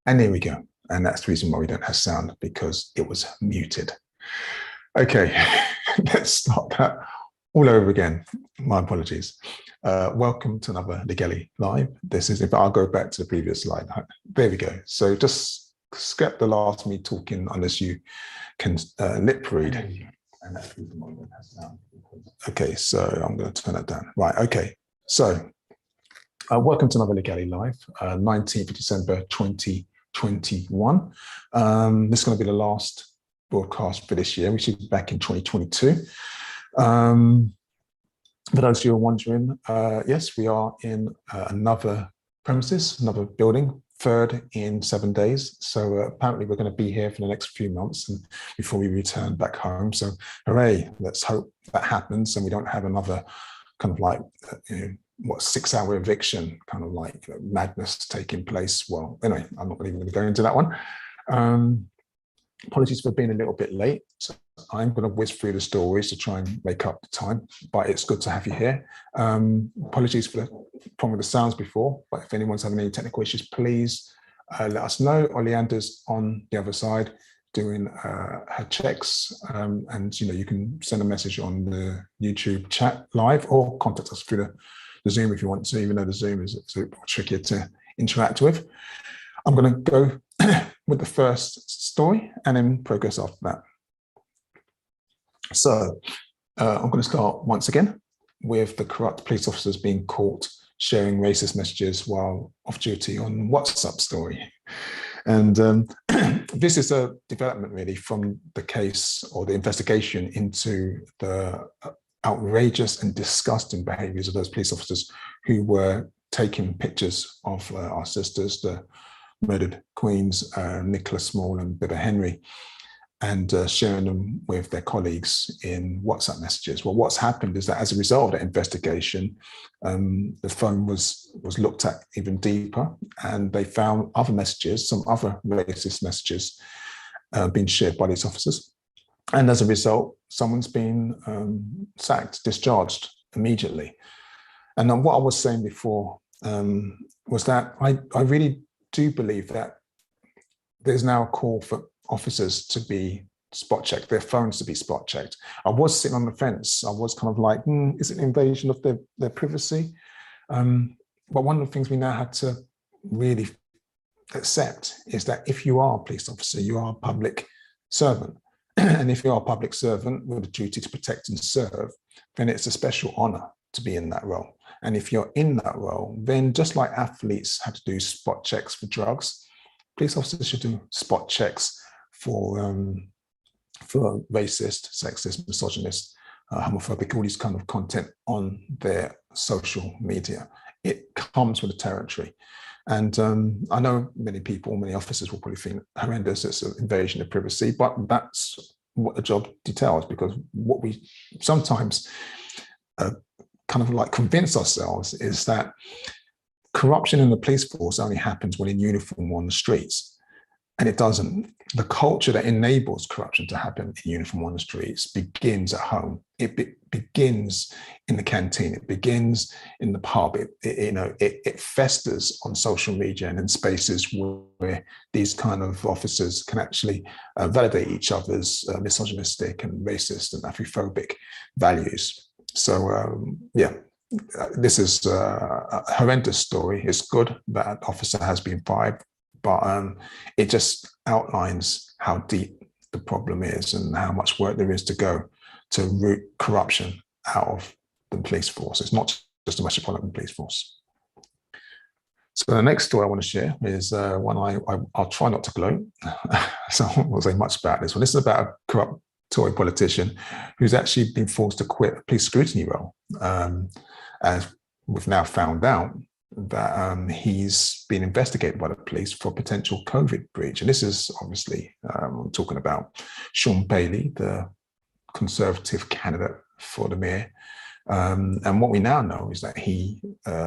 And there we go. And that's the reason why we don't have sound, because it was muted. Okay, let's start that all over again. My apologies. Welcome to another Ligali Live. This is, if I'll go back to the previous slide. There we go. So just skip the last me talking unless you can lip read. And that's the reason why we don't have sound. Okay, so I'm going to turn that down. Right, okay. So welcome to another Ligali Live, 19th of December 2021. This is going to be the last broadcast for this year. We should be back in 2022. For those of you who are wondering, yes, we are in another premises, another building, third in 7 days. So apparently we're going to be here for the next few months and before we return back home. So hooray, let's hope that happens and we don't have another kind of like, 6-hour eviction, kind of like madness taking place. Well, anyway, I'm not even going to go into that one. Apologies for being a little bit late. So I'm going to whiz through the stories to try and make up the time, but it's good to have you here. Apologies for the problem with the sounds before, but if anyone's having any technical issues, please let us know. Oleander's on the other side doing her checks, and you can send a message on the YouTube chat live or contact us through the Zoom if you want to, even though the Zoom is a bit trickier to interact with. I'm going to go with the first story and then progress after that. So I'm going to start once again with the corrupt police officers being caught sharing racist messages while off duty on WhatsApp story. And this is a development really from the case or the investigation into the outrageous and disgusting behaviors of those police officers who were taking pictures of our sisters, the murdered Queens, Nicola Small and Bibba Henry, and sharing them with their colleagues in WhatsApp messages. Well, what's happened is that as a result of that investigation, the phone was looked at even deeper, and they found other messages, some other racist messages being shared by these officers. And as a result, someone's been sacked, discharged immediately. And what I was saying before was that I really do believe that there's now a call for officers to be spot checked, their phones to be spot checked. I was sitting on the fence. I was kind of like, is it an invasion of their privacy? But one of the things we now had to really accept is that if you are a police officer, you are a public servant. And if you are a public servant with a duty to protect and serve, then it's a special honor to be in that role. And if you're in that role, then just like athletes have to do spot checks for drugs, police officers should do spot checks for racist, sexist, misogynist, homophobic, all these kind of content on their social media. It comes with the territory. And I know many people, many officers will probably think horrendous, it's an invasion of privacy, but that's what the job details, because what we sometimes kind of like convince ourselves is that corruption in the police force only happens when in uniform on the streets. And it doesn't. The culture that enables corruption to happen in uniform on the streets begins at home. It begins in the canteen. It begins in the pub. It festers on social media and in spaces where these kind of officers can actually validate each other's misogynistic and racist and Afrophobic values. So this is a horrendous story. It's good that an officer has been fired, but it just outlines how deep the problem is and how much work there is to go to root corruption out of the police force. It's not just the Metropolitan Police Force. So the next story I want to share is one I'll try not to gloat, so I won't say much about this one. This is about a corrupt Tory politician who's actually been forced to quit a police scrutiny role. As we've now found out that he's been investigated by the police for potential COVID breach. And this is obviously, I'm talking about Sean Bailey, the Conservative candidate for the mayor. And what we now know is that he,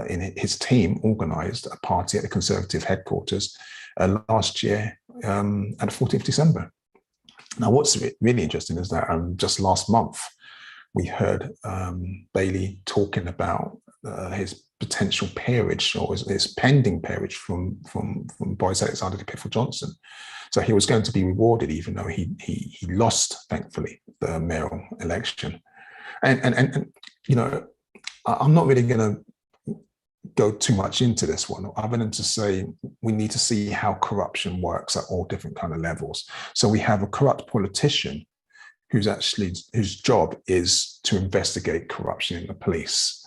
in his team, organised a party at the Conservative headquarters last year at the 14th of December. Now, what's really interesting is that just last month, we heard Bailey talking about his potential peerage, or his pending peerage from Boris Alexander de Piffle Johnson. So he was going to be rewarded, even though he lost, thankfully, the mayoral election. And you know, I'm not really going to go too much into this one, other than to say we need to see how corruption works at all different kind of levels. So we have a corrupt politician whose job is to investigate corruption in the police.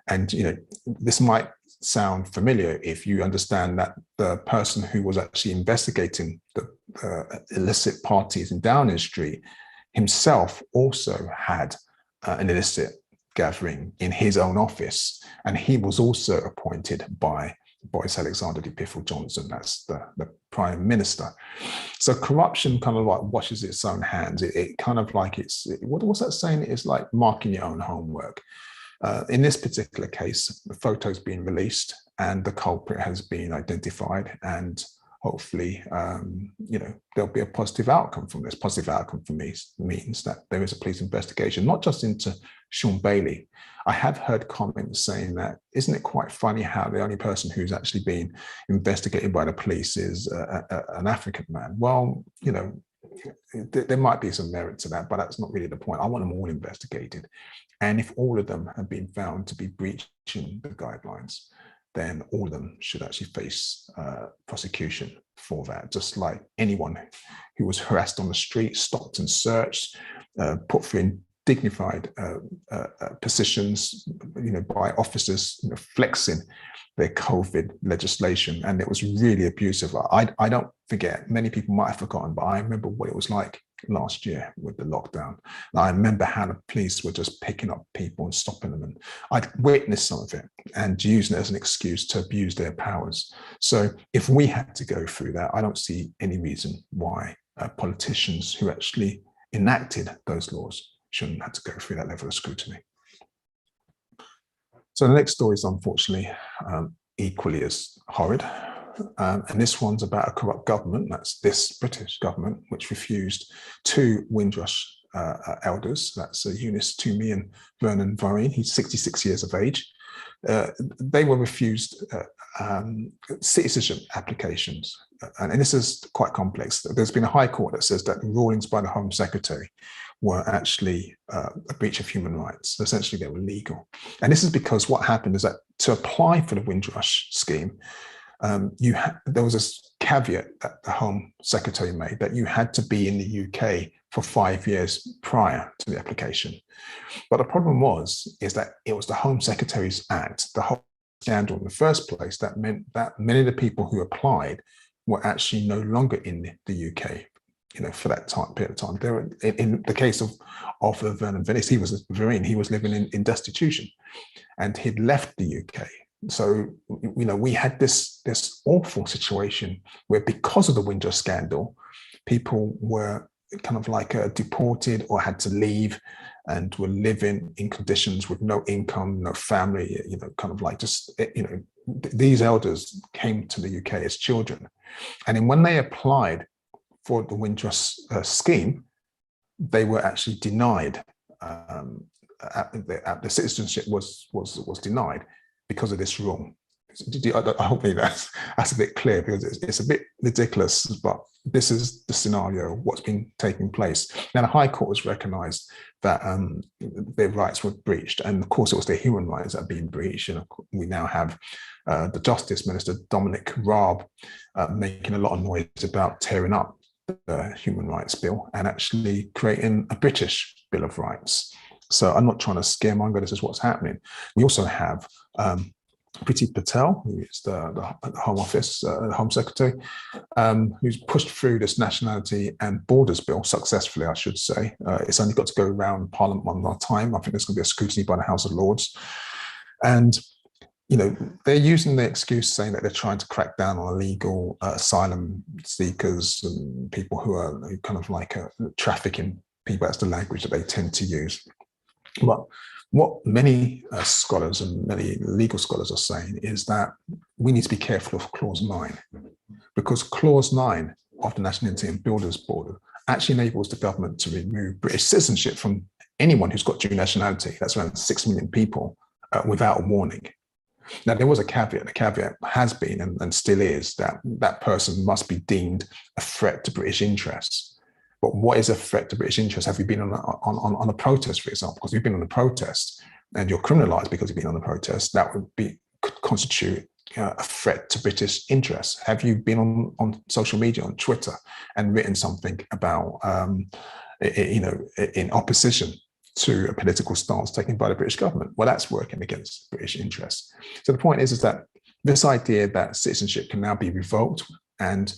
And you know, this might sound familiar if you understand that the person who was actually investigating the illicit parties in Downing Street himself also had an illicit gathering in his own office, and he was also appointed by Boris Alexander de Piffle Johnson. That's the prime minister. So corruption kind of like washes its own hands. It kind of like what's that saying? It's like marking your own homework. In this particular case, the photo's been released and the culprit has been identified, and hopefully, you know, there'll be a positive outcome from this. Positive outcome for me means that there is a police investigation, not just into Sean Bailey. I have heard comments saying that, isn't it quite funny how the only person who's actually been investigated by the police is an African man? Well, you know, there might be some merit to that, but that's not really the point. I want them all investigated. And if all of them have been found to be breaching the guidelines, then all of them should actually face prosecution for that, just like anyone who was harassed on the street, stopped and searched, put through dignified positions, you know, by officers, you know, flexing their COVID legislation, and it was really abusive. I don't forget, many people might have forgotten, but I remember what it was like last year with the lockdown. And I remember how the police were just picking up people and stopping them, and I'd witnessed some of it and using it as an excuse to abuse their powers. So if we had to go through that, I don't see any reason why politicians who actually enacted those laws shouldn't have to go through that level of scrutiny. So the next story is unfortunately equally as horrid. And this one's about a corrupt government. That's this British government, which refused two Windrush elders. That's Eunice Toomey and Vernon Voreen. He's 66 years of age. They were refused citizenship applications. And this is quite complex. There's been a high court that says that the rulings by the Home Secretary were actually a breach of human rights. Essentially, they were legal. And this is because what happened is that to apply for the Windrush scheme, there was a caveat that the Home Secretary made that you had to be in the UK for 5 years prior to the application. But the problem is that it was the Home Secretary's Act, the whole scandal in the first place, that meant that many of the people who applied were actually no longer in the UK, you know, for that period of time. There were, in the case of Vernon Voreen, he was living in destitution, and he'd left the UK. So, you know, we had this awful situation where, because of the Windrush scandal, people were kind of like deported or had to leave and were living in conditions with no income, no family, you know, kind of like just, you know, these elders came to the UK as children. And then when they applied for the Windrush scheme, they were actually denied. The citizenship was denied because of this rule. Hopefully that's a bit clear, because it's a bit ridiculous, but this is the scenario, what's been taking place. Now, the High Court has recognised that their rights were breached, and of course it was their human rights that are being breached. And we now have the Justice Minister, Dominic Raab, making a lot of noise about tearing up the Human Rights Bill and actually creating a British Bill of Rights. So I'm not trying to scaremonger, this is what's happening. We also have Priti Patel, who is the Home Office, Home Secretary, who's pushed through this Nationality and Borders Bill successfully, I should say. It's only got to go around Parliament one more time. I think there's going to be a scrutiny by the House of Lords. And, you know, they're using the excuse saying that they're trying to crack down on illegal asylum seekers and people who kind of like trafficking people. That's the language that they tend to use. But what many scholars and many legal scholars are saying is that we need to be careful of Clause 9, because Clause 9 of the Nationality and Borders Bill actually enables the government to remove British citizenship from anyone who's got dual nationality. That's around 6 million people without a warning. Now, there was a caveat. The caveat has been and still is that that person must be deemed a threat to British interests. But what is a threat to British interests? Have you been on a protest, for example? Because you've been on a protest and you're criminalised because you've been on a protest, that could constitute a threat to British interests. Have you been on social media, on Twitter, and written something about, in opposition to a political stance taken by the British government? Well, that's working against British interests. So the point is that this idea that citizenship can now be revoked, and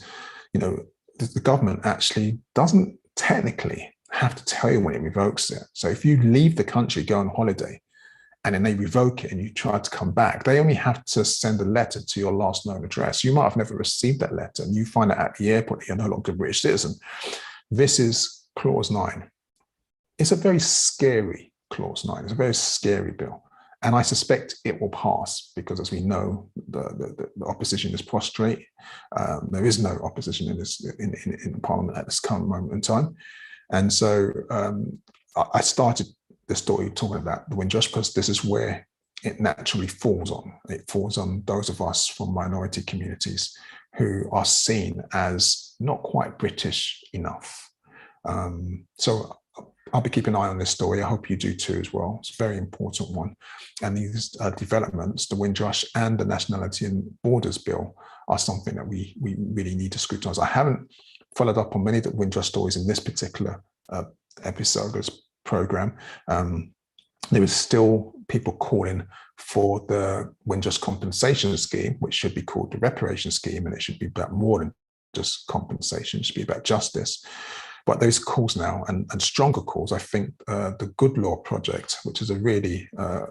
the government actually doesn't technically have to tell you when it revokes it. So if you leave the country, go on holiday, and then they revoke it and you try to come back, they only have to send a letter to your last known address. You might have never received that letter, and you find out at the airport that you're no longer a British citizen. This is Clause 9. It's a very scary Clause 9. It's a very scary bill. And I suspect it will pass because, as we know, the opposition is prostrate. There is no opposition in Parliament at this current moment in time. And so I started the story talking about the Windrush because this is where it naturally falls on. It falls on those of us from minority communities who are seen as not quite British enough. So I'll be keeping an eye on this story. I hope you do too as well. It's a very important one. And these developments, the Windrush and the Nationality and Borders Bill, are something that we really need to scrutinise. I haven't followed up on many of the Windrush stories in this particular episode, this programme. There is still people calling for the Windrush compensation scheme, which should be called the reparation scheme, and it should be about more than just compensation. It should be about justice. But those calls now, and stronger calls, I think the Good Law Project, which is a really, I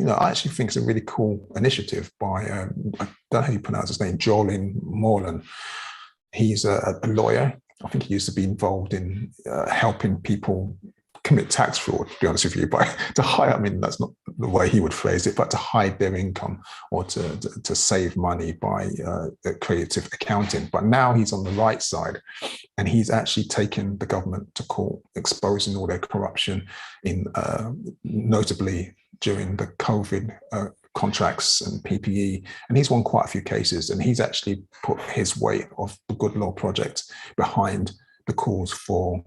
actually think it's a really cool initiative by, I don't know how you pronounce his name, Jolin Morlan. He's a lawyer. I think he used to be involved in helping people commit tax fraud, to be honest with you, but to hide, I mean, that's not the way he would phrase it, but to hide their income or to save money by creative accounting. But now he's on the right side, and he's actually taken the government to court, exposing all their corruption in notably during the COVID contracts and PPE. And he's won quite a few cases, and he's actually put his weight of the Good Law Project behind the calls for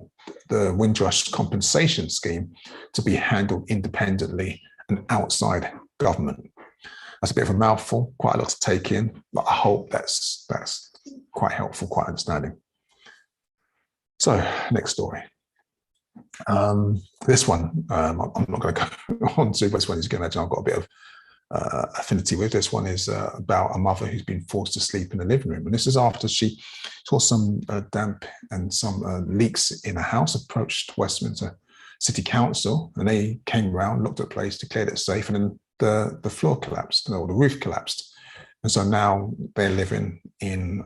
the Windrush compensation scheme to be handled independently and outside government. That's a bit of a mouthful, quite a lot to take in, but I hope that's quite helpful, quite understanding. So, next story. This one, I'm not going to go on to, but this one, as you can imagine, I've got a bit of affinity with. This one is about a mother who's been forced to sleep in the living room. And this is after she saw some damp and some leaks in a house, approached Westminster City Council, and they came around, looked at the place, declared it safe, and then the floor collapsed, or the roof collapsed. And so now they're living in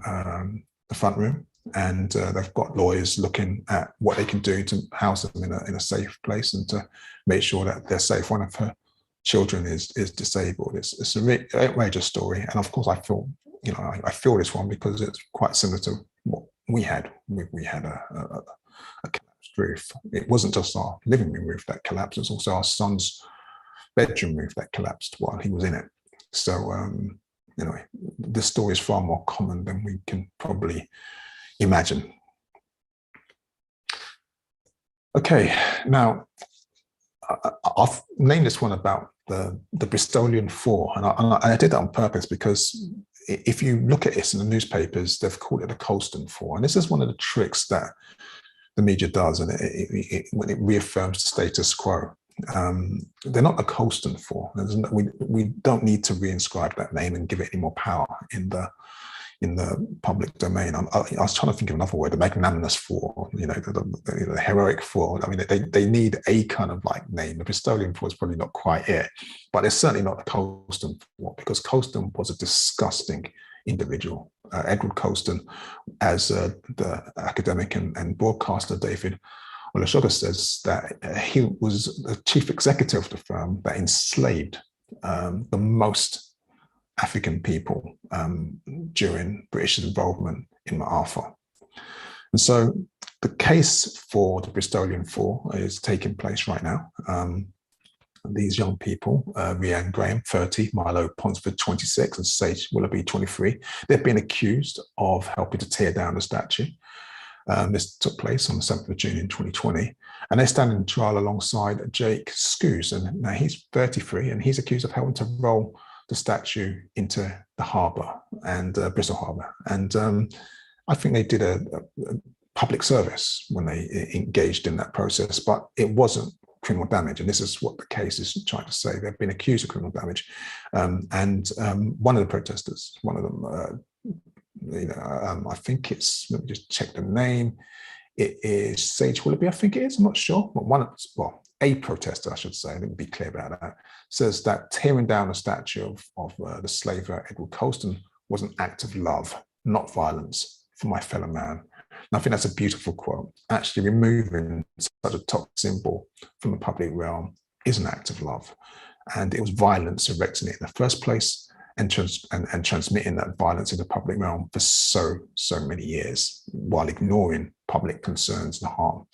the front room, and they've got lawyers looking at what they can do to house them in a safe place and to make sure that they're safe. One of her children is disabled. It's a really outrageous story, and of course I feel this one because it's quite similar to what we had. We had a collapsed roof. It wasn't just our living room roof that collapsed; it's also our son's bedroom roof that collapsed while he was in it. So this story is far more common than we can probably imagine. Okay, now I've named this one about the Bristolian Four, and I did that on purpose because if you look at this in the newspapers, they've called it the Colston Four, and this is one of the tricks that the media does, and when it reaffirms the status quo. They're not the Colston Four. We don't need to reinscribe that name and give it any more power in the public domain. I was trying to think of another word, the magnanimous Four, the heroic Four. I mean, they need a kind of like name. The Bristolian Four is probably not quite it, but it's certainly not the Colston Four, because Colston was a disgusting individual. Edward Colston, as the academic and broadcaster David Olusoga says, that he was the chief executive of the firm that enslaved the most African people during British involvement in Ma'afa. And so the case for the Bristolian Four is taking place right now. these young people, Rhiannon Graham, 30, Milo Ponsford, 26, and Sage Willoughby, 23. They've been accused of helping to tear down the statue. This took place on the 7th of June in 2020. And they're standing trial alongside Jake Scoos. And now he's 33 and he's accused of helping to roll the statue into the harbour and Bristol Harbour. And I think they did a public service when they engaged in that process, but it wasn't criminal damage. And this is what the case is trying to say. They've been accused of criminal damage. And one of the protesters, one of them, I think it's, let me just check the name. It is Sage Willoughby, I think it is, I'm not sure. But a protester, I should say, let me be clear about that, says that tearing down a statue of the slaver Edward Colston was an act of love, not violence, for my fellow man. And I think that's a beautiful quote. Actually, removing such a toxic symbol from the public realm is an act of love. And it was violence erecting it in the first place and transmitting that violence in the public realm for so many years while ignoring public concerns and harm.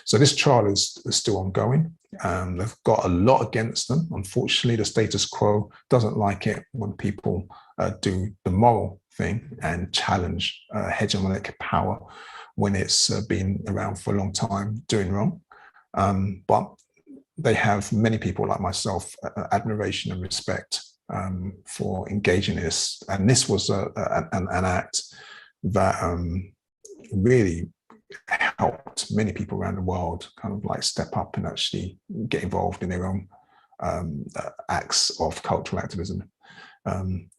So this trial is still ongoing. They've got a lot against them. Unfortunately, the status quo doesn't like it when people do the moral thing and challenge hegemonic power when it's been around for a long time doing wrong. But they have many people like myself, admiration and respect for engaging in this. And this was an act that really helped many people around the world kind of like step up and actually get involved in their own acts of cultural activism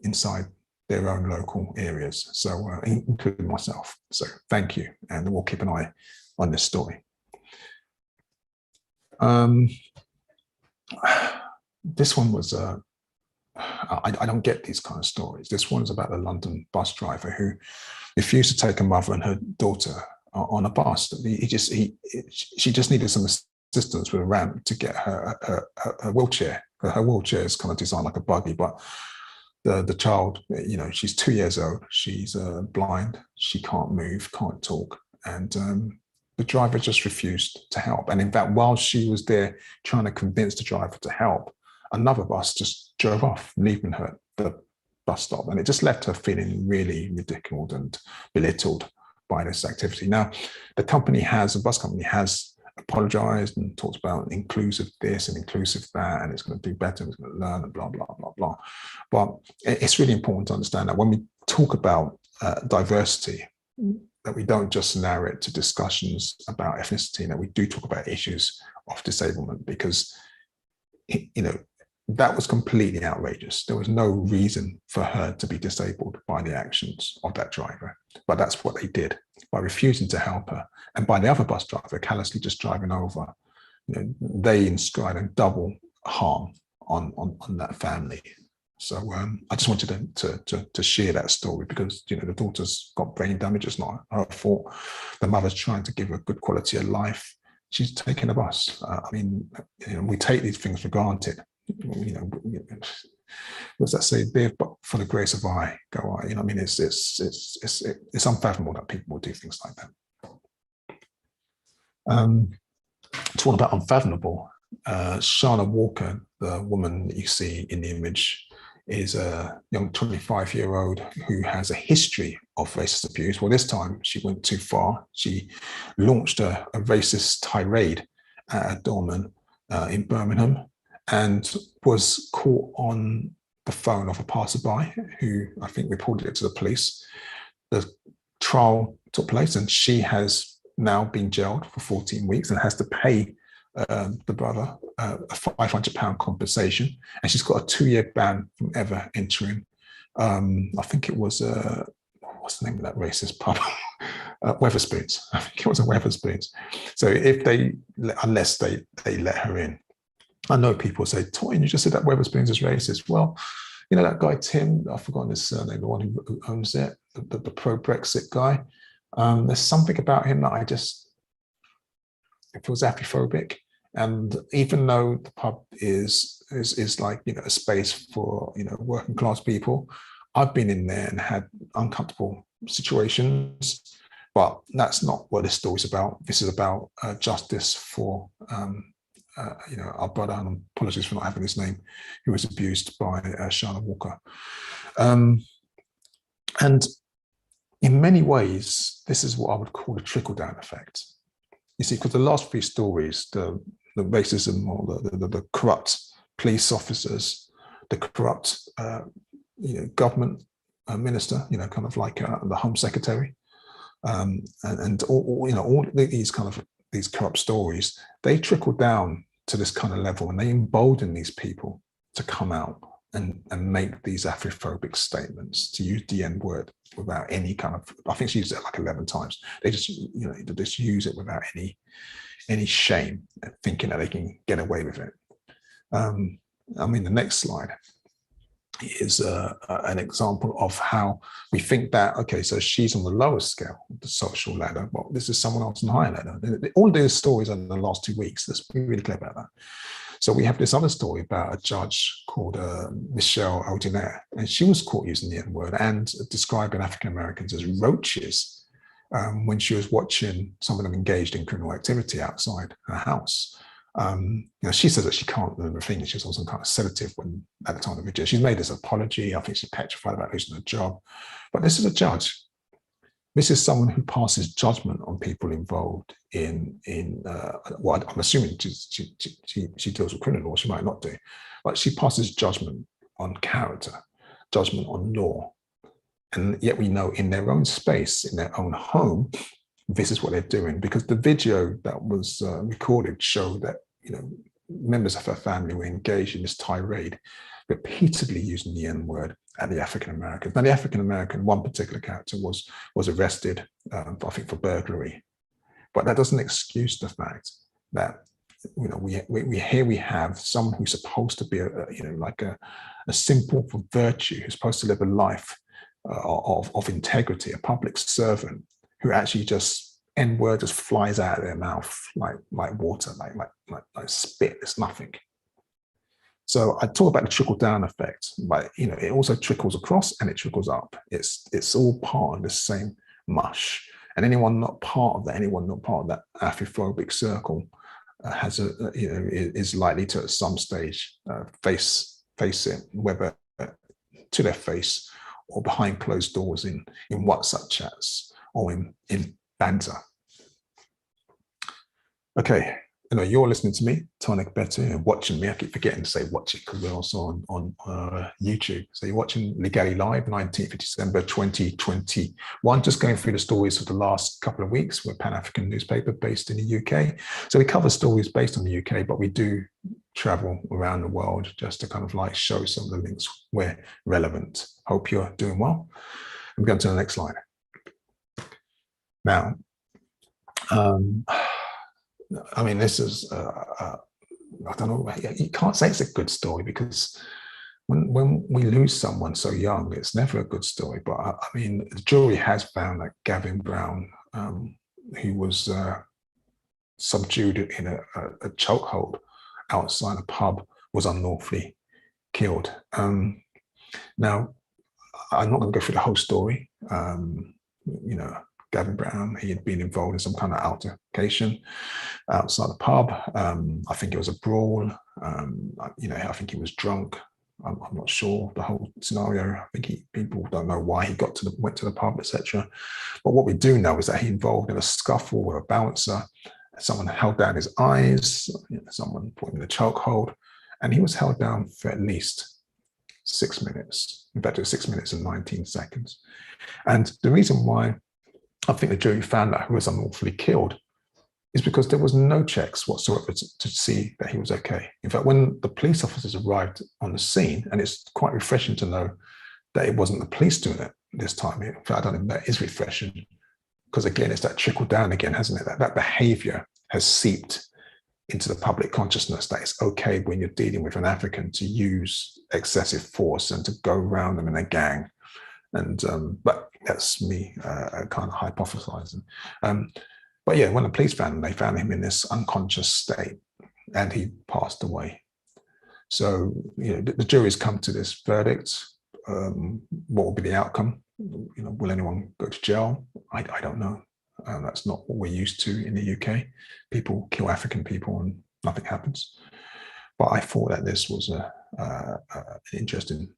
inside their own local areas, so including myself. So thank you, and we'll keep an eye on this story. This one was, I don't get these kind of stories. This one's about the London bus driver who refused to take a mother and her daughter on a bus. She just needed some assistance with a ramp to get her wheelchair. Her wheelchair is kind of designed like a buggy, but the child, she's 2 years old. She's blind. She can't move, can't talk, and the driver just refused to help. And in fact, while she was there trying to convince the driver to help, another bus just drove off, leaving her at the bus stop, and it just left her feeling really ridiculed and belittled by this activity. Now, the bus company has apologized and talked about inclusive this and inclusive that, and it's going to do better, and it's going to learn, and blah, blah, blah, blah. But it's really important to understand that when we talk about diversity, that we don't just narrow it to discussions about ethnicity, that we do talk about issues of disablement, because, that was completely outrageous. There was no reason for her to be disabled by the actions of that driver, but that's what they did by refusing to help her. And by the other bus driver callously just driving over, they inscribed double harm on that family. So I just wanted to share that story, because the daughter's got brain damage. It's not her fault. The mother's trying to give her a good quality of life. She's taking a bus. We take these things for granted. What's that say? Live but for the grace of I, go I. It's unfathomable that people will do things like that. Talking about unfathomable, Shana Walker, the woman that you see in the image, is a young 25-year-old who has a history of racist abuse. Well, this time she went too far. She launched a racist tirade at a doorman in Birmingham, and was caught on the phone of a passerby who I think reported it to the police. The trial took place, and she has now been jailed for 14 weeks and has to pay the brother a £500 compensation, and she's got a 2-year ban from ever entering. I think it was what's the name of that racist pub? Weatherspoons. I think it was a Weatherspoons. So unless they let her in. I know people say, Toyin, you just said that Weatherspoons is racist. Well, that guy, Tim, I've forgotten his surname, the one who owns it, the pro-Brexit guy. There's something about him that it feels apophobic. And even though the pub is like, a space for, working class people, I've been in there and had uncomfortable situations, but that's not what this story's about. This is about justice for our brother, and apologies for not having his name, who was abused by Charlotte Walker. And in many ways, this is what I would call the trickle-down effect. You see, because the last three stories, the racism or the corrupt police officers, the corrupt government minister, kind of like the Home Secretary, and all these corrupt stories, they trickle down to this kind of level, and they embolden these people to come out and make these Afrophobic statements, to use the N word without any kind of, I think she used it like 11 times. They just, they just use it without any shame, thinking that they can get away with it. I mean, the next slide is an example of how we think that, okay, so she's on the lowest scale of the social ladder. Well, this is someone else on the higher ladder. All these stories in the last 2 weeks, let's be really clear about that. So we have this other story about a judge called Michelle Odinaire, and she was caught using the N-word and describing African-Americans as roaches when she was watching some of them engaged in criminal activity outside her house. She says that she can't remember a thing. She was on some kind of sedative at the time of the video. She's made this apology. I think she's petrified about losing her job. But this is a judge. This is someone who passes judgment on people involved in well, I'm assuming she deals with criminal law. She might not do, but she passes judgment on character, judgment on law. And yet we know in their own space, in their own home, this is what they're doing, because the video that was recorded showed that members of her family were engaged in this tirade, repeatedly using the N-word at the African Americans. Now, the African American, one particular character, was arrested, I think, for burglary, but that doesn't excuse the fact that we have someone who's supposed to be a symbol for virtue, who's supposed to live a life of integrity, a public servant, who actually just N-word just flies out of their mouth like water, like spit. It's nothing. So I talk about the trickle down effect, but it also trickles across and it trickles up. It's all part of the same mush. And anyone not part of that Afrophobic circle is likely to at some stage face it, whether to their face or behind closed doors in WhatsApp chats or in banter. Okay, you're listening to me, Tonic Betty, and watching me. I keep forgetting to say watch it because we're also on YouTube. So you're watching Ligali Live, 19th of December 2021. Just going through the stories of the last couple of weeks. We're a Pan-African newspaper based in the UK. So we cover stories based on the UK, but we do travel around the world just to kind of show some of the links where relevant. Hope you're doing well. I'm going to the next slide. Now, I mean, this is, I don't know, you can't say it's a good story because when we lose someone so young, it's never a good story. But I mean, the jury has found that Gavin Brown, who was subdued in a chokehold outside a pub, was unlawfully killed. Now, I'm not going to go through the whole story. Gavin Brown, he had been involved in some kind of altercation outside the pub. I think it was a brawl. I think he was drunk. I'm not sure the whole scenario. I think people don't know why he went to the pub, etc. But what we do know is that he involved in a scuffle with a bouncer. Someone held down his eyes. Someone put him in a chokehold, and he was held down for at least 6 minutes. In fact, it was 6 minutes and 19 seconds. And the reason why I think the jury found out who was unlawfully killed is because there was no checks whatsoever to see that he was okay. In fact, when the police officers arrived on the scene, and it's quite refreshing to know that it wasn't the police doing it this time. In fact, I don't think that is refreshing because, again, it's that trickle down again, hasn't it? That behavior has seeped into the public consciousness that it's okay when you're dealing with an African to use excessive force and to go around them in a gang. And but that's me kind of hypothesizing. But yeah, when the police found him, they found him in this unconscious state, and he passed away. So the jury's come to this verdict. What will be the outcome? Will anyone go to jail? I don't know. That's not what we're used to in the UK. People kill African people, and nothing happens. But I thought that this was an interesting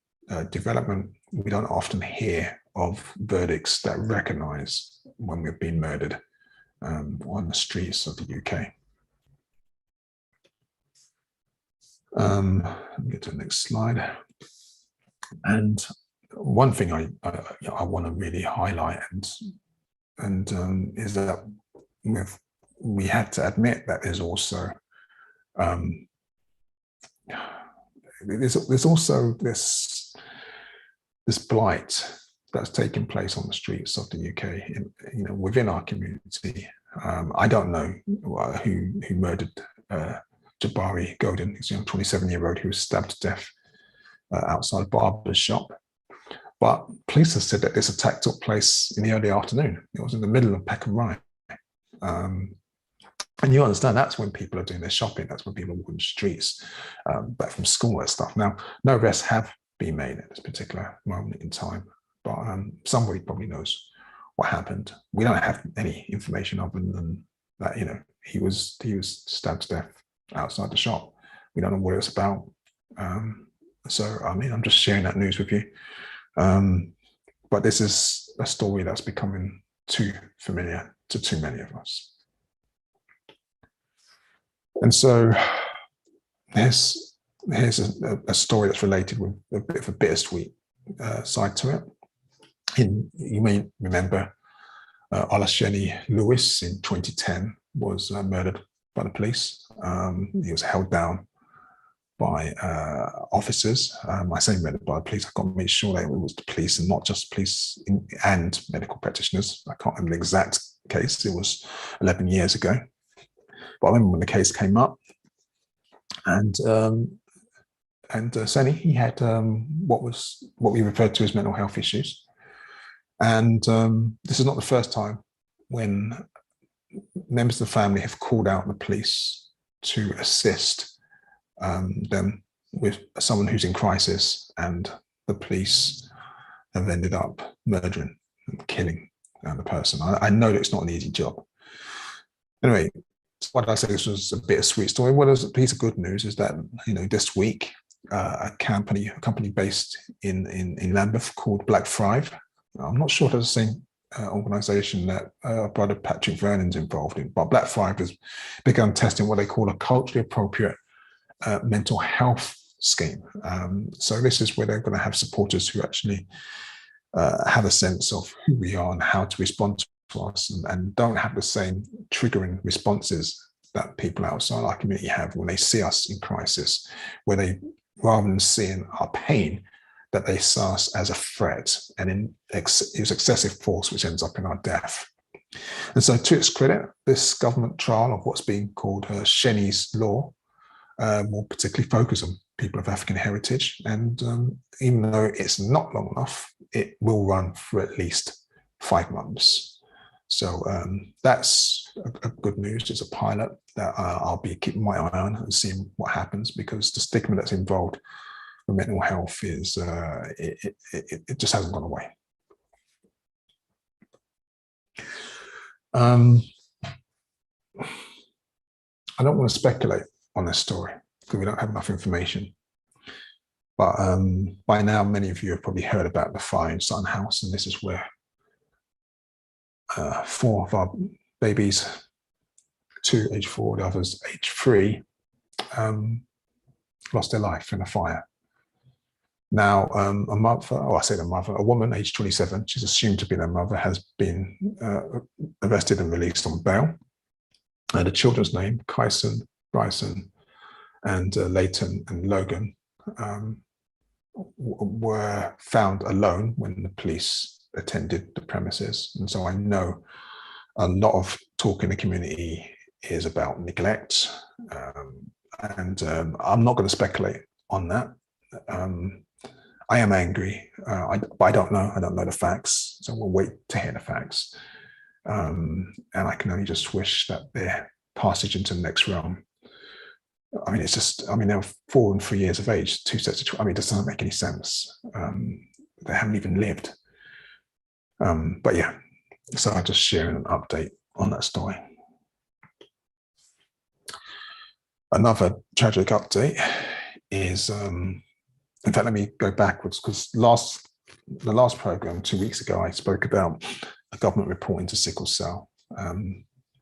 development. We don't often hear of verdicts that recognize when we've been murdered on the streets of the UK. Let me get to the next slide. And one thing I want to really highlight and is that we have to admit that there's also there's also this blight that's taking place on the streets of the UK, within our community. I don't know who murdered Jabari Godin. He's a young 27-year-old who was stabbed to death outside a barber's shop. But police have said that this attack took place in the early afternoon. It was in the middle of Peckham Rye. And you understand that's when people are doing their shopping. That's when people are walking the streets back from school and stuff. Now, no arrests have been made at this particular moment in time, but somebody probably knows what happened. We don't have any information other than that, he was stabbed to death outside the shop. We don't know what it was about. So, I'm just sharing that news with you. But this is a story that's becoming too familiar to too many of us. And so here's a story that's related with a bit of a bittersweet side to it. You may remember Olasheni Lewis in 2010 was murdered by the police. He was held down by officers. I say murdered by the police. I've got to make sure that it was the police and not just police and medical practitioners. I can't remember the exact case. It was 11 years ago. But I remember when the case came up, and Seni, he had what we referred to as mental health issues. And this is not the first time when members of the family have called out the police to assist them with someone who's in crisis, and the police have ended up murdering and killing the person. I know that it's not an easy job. Anyway, why did I say this was a bittersweet story? Well, there's a piece of good news is that, this week, a company based in Lambeth called Black Thrive. I'm not sure if it's the same organisation that Brother Patrick Vernon's involved in, but Black Thrive has begun testing what they call a culturally appropriate mental health scheme. So this is where they're going to have supporters who actually have a sense of who we are and how to respond to us, and don't have the same triggering responses that people outside our community have when they see us in crisis, where they, rather than seeing our pain, that they see us as a threat and use excessive force, which ends up in our death. And so, to its credit, this government trial of what's being called Sheni's Law will particularly focus on people of African heritage. And even though it's not long enough, it will run for at least 5 months. So that's a good news. It's a pilot that I'll be keeping my eye on and seeing what happens, because the stigma that's involved with mental health is it just hasn't gone away. I don't want to speculate on this story because we don't have enough information. But by now, many of you have probably heard about the fire in Sutton House, and this is where 4 of our babies, 2 age 4, the others age 3, lost their life in a fire. Now, a woman aged 27, she's assumed to be their mother, has been arrested and released on bail. The children's name, Kyson, Bryson, and Leighton and Logan, were found alone when the police attended the premises. And so I know a lot of talk in the community is about neglect, and I'm not going to speculate on that. I am angry, but I don't know the facts, so we'll wait to hear the facts. And I can only just wish that their passage into the next realm, it's just, they were 4 and 3 years of age, 2 sets of, it doesn't make any sense. They haven't even lived. But yeah, so I'm just sharing an update on that story. Another tragic update is, in fact, let me go backwards, because the last program 2 weeks ago, I spoke about a government report into sickle cell,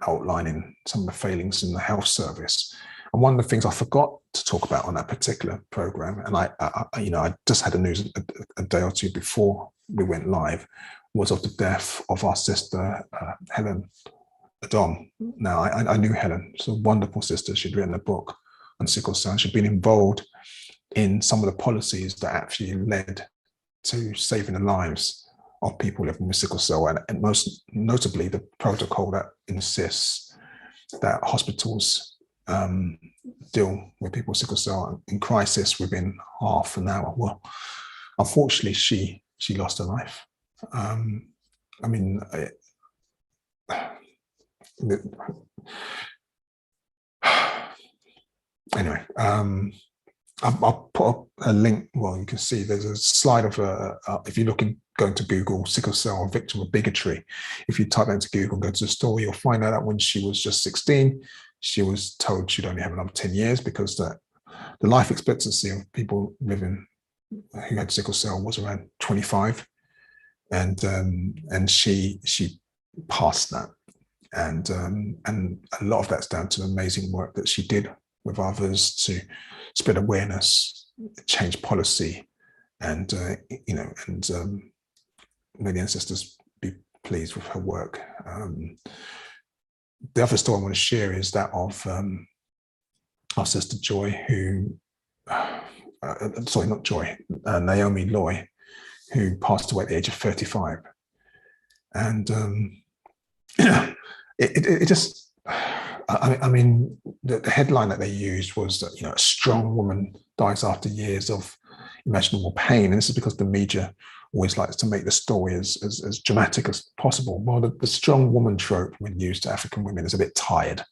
outlining some of the failings in the health service. And one of the things I forgot to talk about on that particular program, and I just had the news a day or two before we went live, was of the death of our sister Helen Adom. Now, I knew Helen. She's a wonderful sister. She'd written a book on sickle cell. She'd been involved in some of the policies that actually led to saving the lives of people living with sickle cell, and most notably the protocol that insists that hospitals deal with people with sickle cell in crisis within half an hour. Well, unfortunately, she lost her life. Anyway, I'll put up a link. Well, you can see there's a slide of if you're going to Google sickle cell victim of bigotry, if you type that into Google and go to the story, you'll find out that when she was just 16, she was told she'd only have another 10 years because the life expectancy of people living who had sickle cell was around 25, and she passed that, and a lot of that's down to the amazing work that she did with others to spread awareness, change policy, and may the ancestors be pleased with her work. The other story I want to share is that of our sister Joy, who, sorry, not Joy, Naomi Loy, who passed away at the age of 35. And it just, I mean, the headline that they used was that, a strong woman dies after years of imaginable pain. And this is because the media always likes to make the story as dramatic as possible. Well, the strong woman trope when used to African women is a bit tired.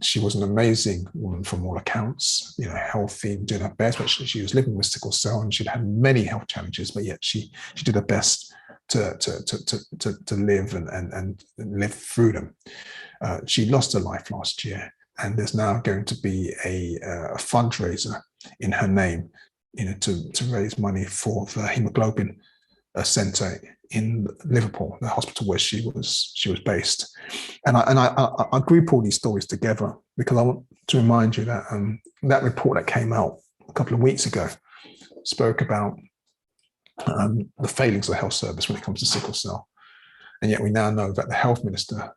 She was an amazing woman from all accounts, healthy, doing her best, but she was living with sickle cell and she'd had many health challenges, but yet she did her best to live and live through them. She lost her life last year, and there's now going to be a fundraiser in her name, to raise money for the hemoglobin centre in Liverpool, the hospital where she was based. And I group all these stories together because I want to remind you that that report that came out a couple of weeks ago spoke about the failings of the health service when it comes to sickle cell. And yet we now know that the health minister,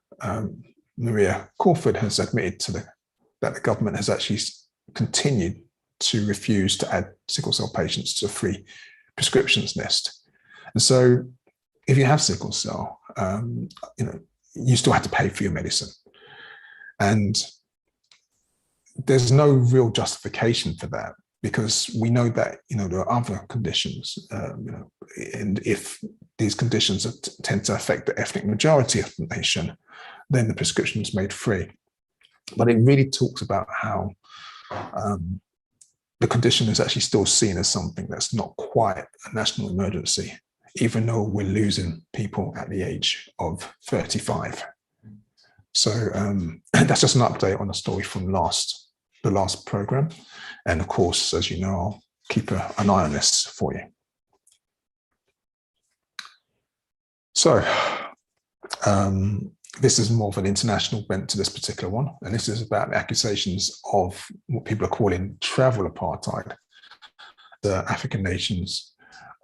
Maria Crawford, has admitted that the government has actually continued to refuse to add sickle cell patients to a free prescriptions list. And so if you have sickle cell, you still have to pay for your medicine. And there's no real justification for that, because we know that, there are other conditions, and if these conditions tend to affect the ethnic majority of the nation, then the prescription is made free. But it really talks about how the condition is actually still seen as something that's not quite a national emergency, even though we're losing people at the age of 35. So that's just an update on the story from the last program. And of course, as you know, I'll keep an eye on this for you. So this is more of an international bent to this particular one. And this is about the accusations of what people are calling travel apartheid. The African nations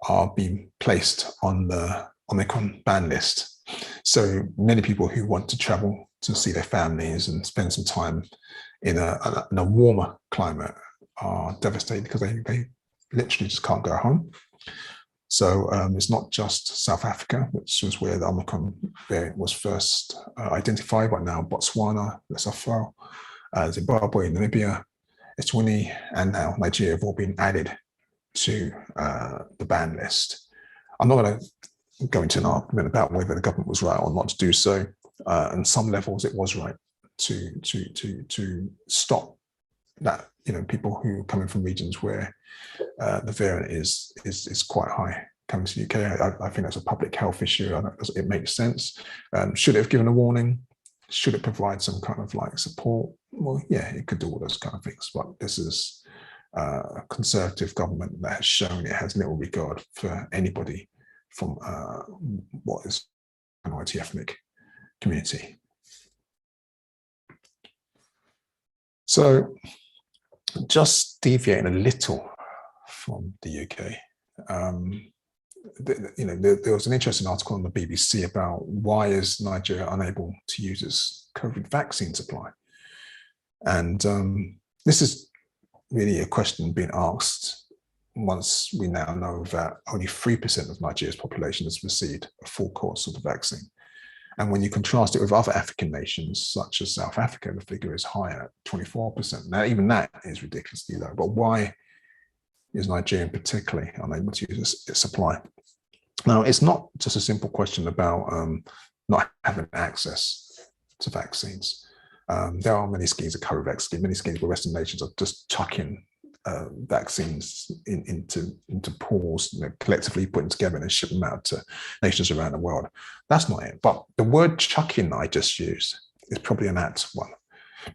are being placed on the Omicron ban list. So many people who want to travel to see their families and spend some time in a warmer climate are devastated because they literally just can't go home. So it's not just South Africa, which was where the Omicron variant was first identified, but now Botswana, Lesotho, Zimbabwe, Namibia, Eswatini, and now Nigeria have all been added to the ban list. I'm not going to go into an argument about whether the government was right or not to do so. On some levels, it was right to stop that. People who are coming from regions where the variant is quite high coming to the UK. I think that's a public health issue. It makes sense. Should it have given a warning? Should it provide some kind of support? well, yeah, it could do all those kind of things, but this is a conservative government that has shown it has little regard for anybody from what is minority ethnic community. So just deviating a little from the UK, there was an interesting article on the BBC about why is Nigeria unable to use its COVID vaccine supply. And this is really a question being asked once we now know that only 3% of Nigeria's population has received a full course of the vaccine. And when you contrast it with other African nations, such as South Africa, the figure is higher at 24%. Now, even that is ridiculously low. But why is Nigeria particularly unable to use its supply? Now, it's not just a simple question about not having access to vaccines. There are many schemes of co-vaccine, many schemes where Western nations are just chucking vaccines into pools, collectively putting together and ship them out to nations around the world. That's not it. But the word chucking I just used is probably an apt one.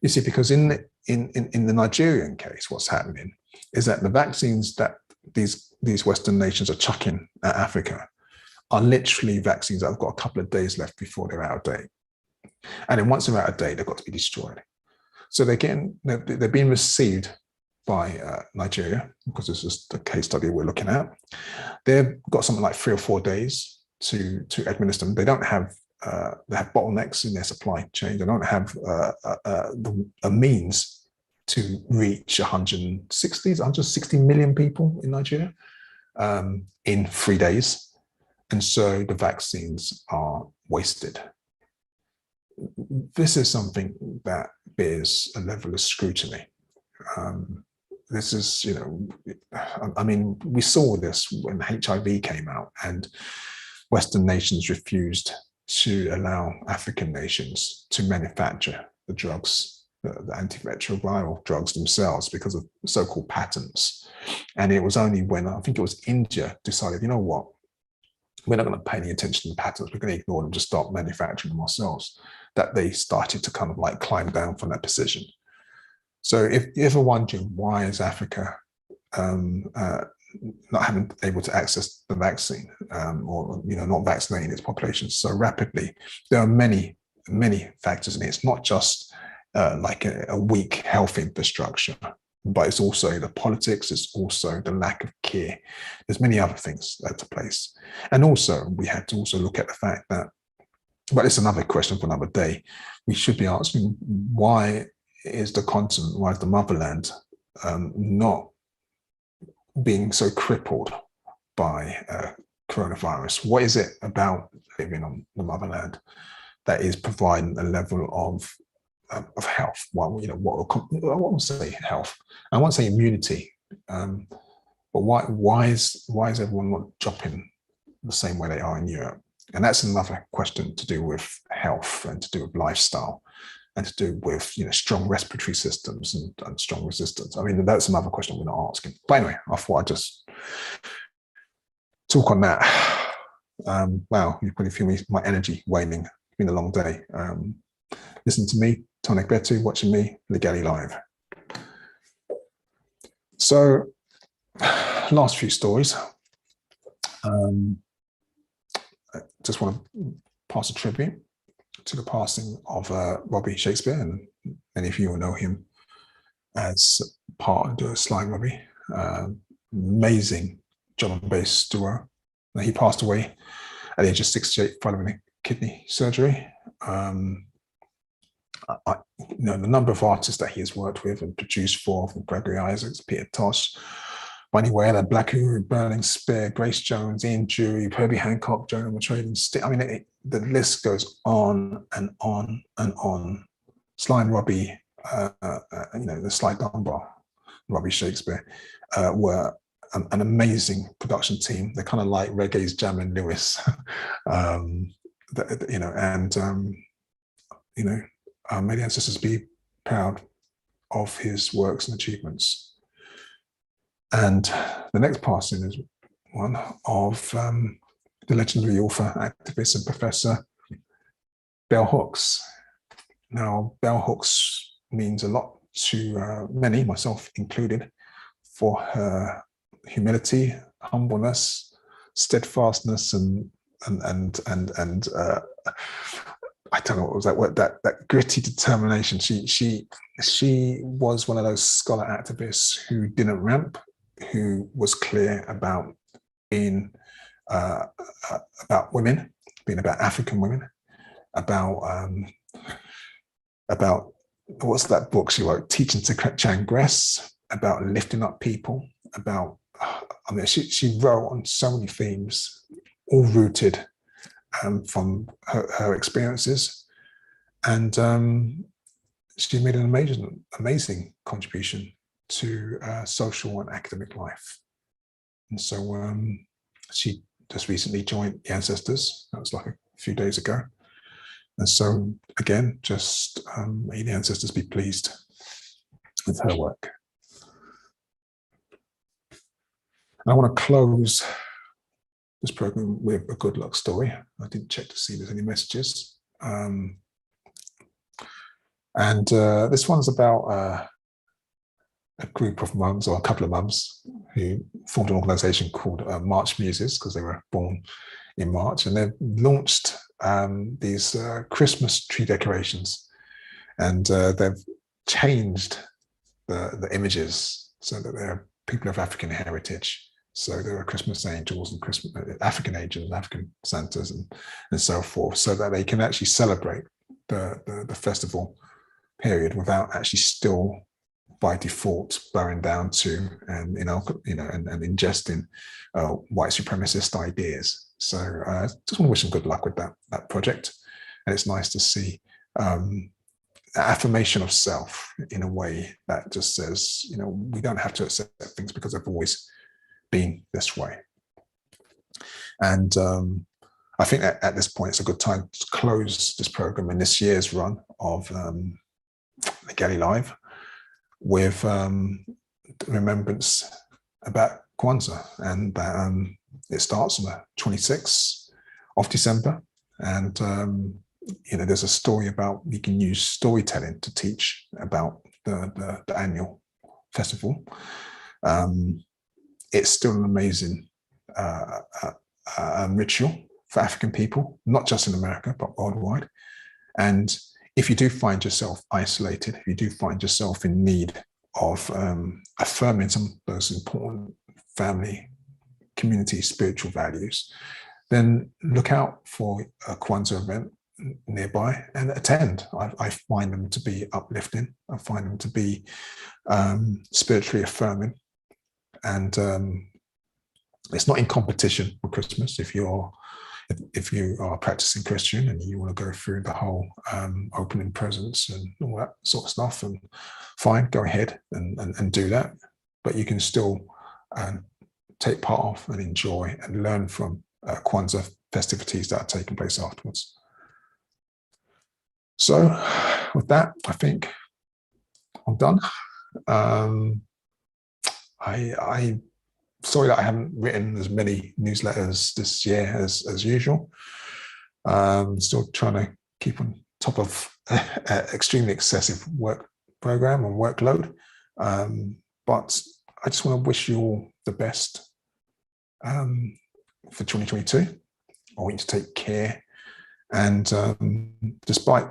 You see, because in the Nigerian case, what's happening is that the vaccines that these Western nations are chucking at Africa are literally vaccines that have got a couple of days left before they're out of date. And then once they're out of date, they've got to be destroyed. So they're being received by Nigeria, because this is the case study we're looking at. They've got something like 3 or 4 days to administer them. They don't have they have bottlenecks in their supply chain. They don't have a means to reach 160 million people in Nigeria in 3 days. And so the vaccines are wasted. This is something that bears a level of scrutiny. This is, I mean, we saw this when HIV came out and Western nations refused to allow African nations to manufacture the drugs, the antiretroviral drugs themselves, because of so-called patents. And it was only when, I think it was India, decided, you know what, we're not going to pay any attention to patents, we're going to ignore them, just start manufacturing them ourselves, that they started to kind of like climb down from that position. So if you're ever wondering why is Africa not having able to access the vaccine, or not vaccinating its population so rapidly, there are many factors in it. It's not just like a weak health infrastructure, but it's also the politics, it's also the lack of care. There's many other things that take place. And also we have to also look at the fact that, but it's another question for another day, we should be asking, why is the continent, why is the motherland not being so crippled by coronavirus? What is it about living on the motherland that is providing a level of health? Well, I won't say health, I won't say immunity, but why is everyone not jumping the same way they are in Europe? And that's another question to do with health and to do with lifestyle and to do with strong respiratory systems and strong resistance. I mean, that's another question we're not asking. But anyway, I thought I'd just talk on that. Wow, you probably feel my energy waning. It's been a long day. Listen to me, Tonic Betu, watching me, Ligali Live. So, last few stories. I just want to pass a tribute to the passing of Robbie Shakespeare, and many of you will know him as part of the Sly Robbie. Amazing drum and bass duo. Now, he passed away at the age of 68 following a kidney surgery. The number of artists that he has worked with and produced for, from Gregory Isaacs, Peter Tosh, Bunny Wailer, Black Uhuru, Burning Spear, Grace Jones, Ian Jury, Herbie Hancock, Jonah Matrade, I mean, the list goes on and on and on. Sly and Robbie, the Sly Dunbar, Robbie Shakespeare, were an amazing production team. They're kind of like reggae's Jam and Lewis, may the ancestors be proud of his works and achievements. And the next passing is one of the legendary author, activist, and professor Bell Hooks. Now, Bell Hooks means a lot to many, myself included, for her humility, humbleness, steadfastness, and I don't know what was that word, that gritty determination. She was one of those scholar activists who didn't ramp, who was clear about being about women, being about African women, about what's that book she wrote, Teaching to Transgress, about lifting up people, about, I mean, she wrote on so many themes, all rooted from her experiences. And she made an amazing contribution to social and academic life. And so she just recently joined the Ancestors. That was like a few days ago. And so again, just may the Ancestors be pleased with her work. And I want to close this program with a good luck story. I didn't check to see if there's any messages. This one's about a group of mums, or a couple of mums, who formed an organization called March Muses, because they were born in March, and they've launched these Christmas tree decorations, and they've changed the images so that they're people of African heritage. So there are Christmas angels and African angels and African Santas and so forth, so that they can actually celebrate the festival period without actually still by default bowing down to and ingesting white supremacist ideas. So I just want to wish them good luck with that project. And it's nice to see affirmation of self in a way that just says, we don't have to accept things because they've always been this way. And I think that at this point, it's a good time to close this program in this year's run of Ligali Live with remembrance about Kwanzaa. And it starts on the 26th of December. And, there's a story about, you can use storytelling to teach about the annual festival. It's still an amazing ritual for African people, not just in America, but worldwide. And if you do find yourself isolated, if you do find yourself in need of affirming some of those important family, community, spiritual values, then look out for a Kwanzaa event nearby and attend. I find them to be uplifting. I find them to be spiritually affirming. And it's not in competition with Christmas. If you are a practicing Christian and you want to go through the whole opening presents and all that sort of stuff, and fine, go ahead and do that. But you can still take part of and enjoy and learn from Kwanzaa festivities that are taking place afterwards. So with that, I think I'm done. I sorry that I haven't written as many newsletters this year as usual. Still trying to keep on top of extremely excessive work program and workload. But I just want to wish you all the best for 2022. I want you to take care. And despite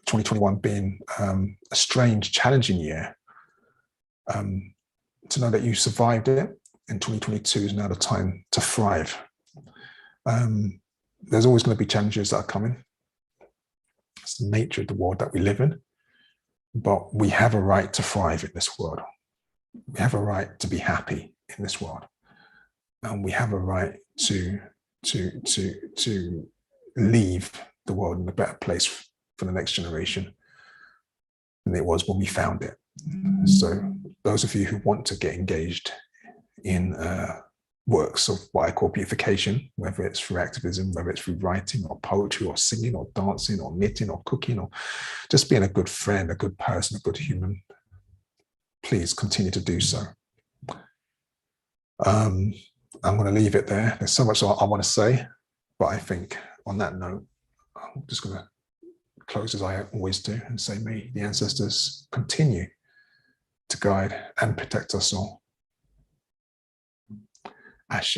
2021 being a strange, challenging year, to know that you survived it, and 2022 is now the time to thrive. There's always going to be challenges that are coming. It's the nature of the world that we live in, but we have a right to thrive in this world. We have a right to be happy in this world, and we have a right to leave the world in a better place for the next generation than it was when we found it. So those of you who want to get engaged in works of what I call beautification, whether it's through activism, whether it's through writing or poetry or singing or dancing or knitting or cooking or just being a good friend, a good person, a good human, please continue to do so. I'm going to leave it there. There's so much I want to say, but I think on that note, I'm just going to close as I always do and say, may the ancestors continue to guide and protect us all. Ashe.